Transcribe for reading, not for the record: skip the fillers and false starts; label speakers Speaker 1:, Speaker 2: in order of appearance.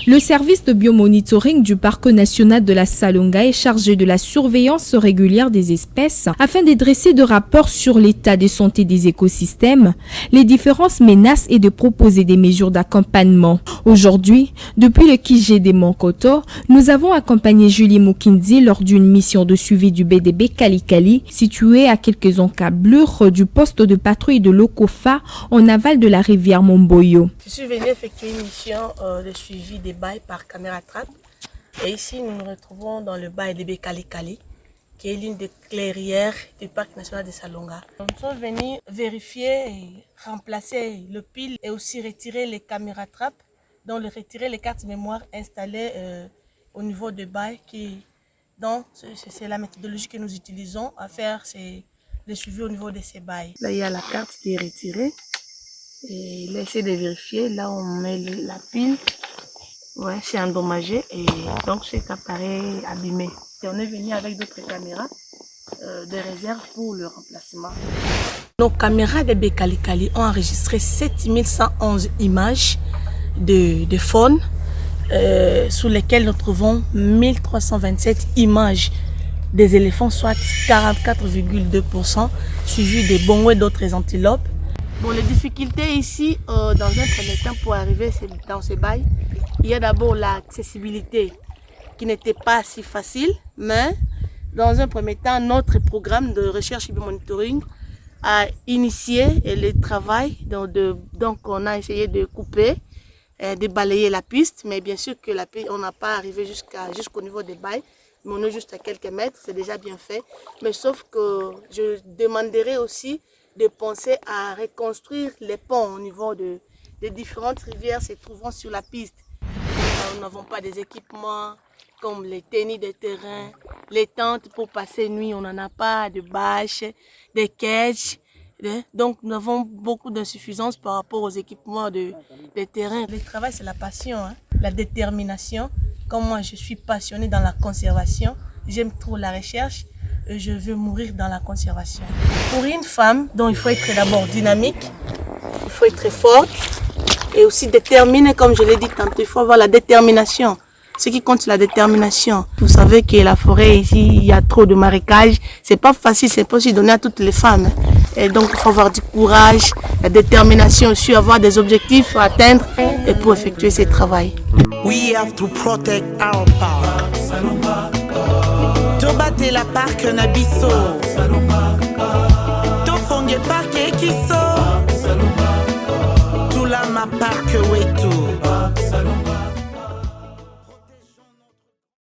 Speaker 1: Le service de biomonitoring du Parc national de la Salonga est chargé de la surveillance régulière des espèces afin de dresser des rapports sur l'état de santé des écosystèmes, les différentes menaces et de proposer des mesures d'accompagnement. Aujourd'hui, depuis le QG des Monkoto, nous avons accompagné Julie Mukindi lors d'une mission de suivi du BDB Kalikali, situé à quelques encablures du poste de patrouille de Lokofa en aval de la rivière Momboyo.
Speaker 2: Je suis venue effectuer une mission de suivi des bails par caméra trap. Et ici, nous nous retrouvons dans le bail de Kalikali, qui est l'une des clairières du Parc national de Salonga. Nous sommes venus vérifier et remplacer le pile et aussi retirer les caméras trap, donc retirer les cartes mémoire installées au niveau du bail. Donc, c'est la méthodologie que nous utilisons à faire le suivi au niveau de ces bails. Là, il y a la carte qui est retirée. Et là, essayer de vérifier. Là, on met la pile. Ouais, c'est endommagé et donc cet appareil abîmé. Et on est venu avec d'autres caméras de réserve pour le remplacement. Nos caméras de Bekalikali ont enregistré 7111 images de faune sous lesquelles nous trouvons 1327 images des éléphants, soit 44,2%, suivis des bongos et d'autres antilopes. Bon, les difficultés ici, dans un premier temps, pour arriver dans ces bails, il y a d'abord l'accessibilité qui n'était pas si facile, mais dans un premier temps, notre programme de recherche et de monitoring a initié le travail. Donc, on a essayé de couper, de balayer la piste, mais bien sûr que on n'a pas arrivé jusqu'au niveau des bails, mais on est juste à quelques mètres, c'est déjà bien fait. Mais sauf que je demanderai aussi de penser à reconstruire les ponts au niveau des différentes rivières se trouvant sur la piste. Nous n'avons pas des équipements comme les tennis de terrain, les tentes pour passer nuit, on n'en a pas, de bâches, des cages. Donc nous avons beaucoup d'insuffisance par rapport aux équipements de terrain. Le travail, c'est la passion, hein, la détermination. Comme moi, je suis passionnée dans la conservation, j'aime trop la recherche. Je veux mourir dans la conservation. Pour une femme, donc il faut être d'abord dynamique, il faut être forte et aussi déterminée, comme je l'ai dit tantôt, il faut avoir la détermination. Ce qui compte, c'est la détermination. Vous savez que la forêt ici, il y a trop de marécages. C'est pas facile, c'est pas aussi donné à toutes les femmes. Et donc, il faut avoir du courage, la détermination aussi, avoir des objectifs à atteindre et pour effectuer ce travail.
Speaker 3: We have to protect our power. Tobate la parc na biso. Tofonge parc ekiso. Tula ma parc wetu.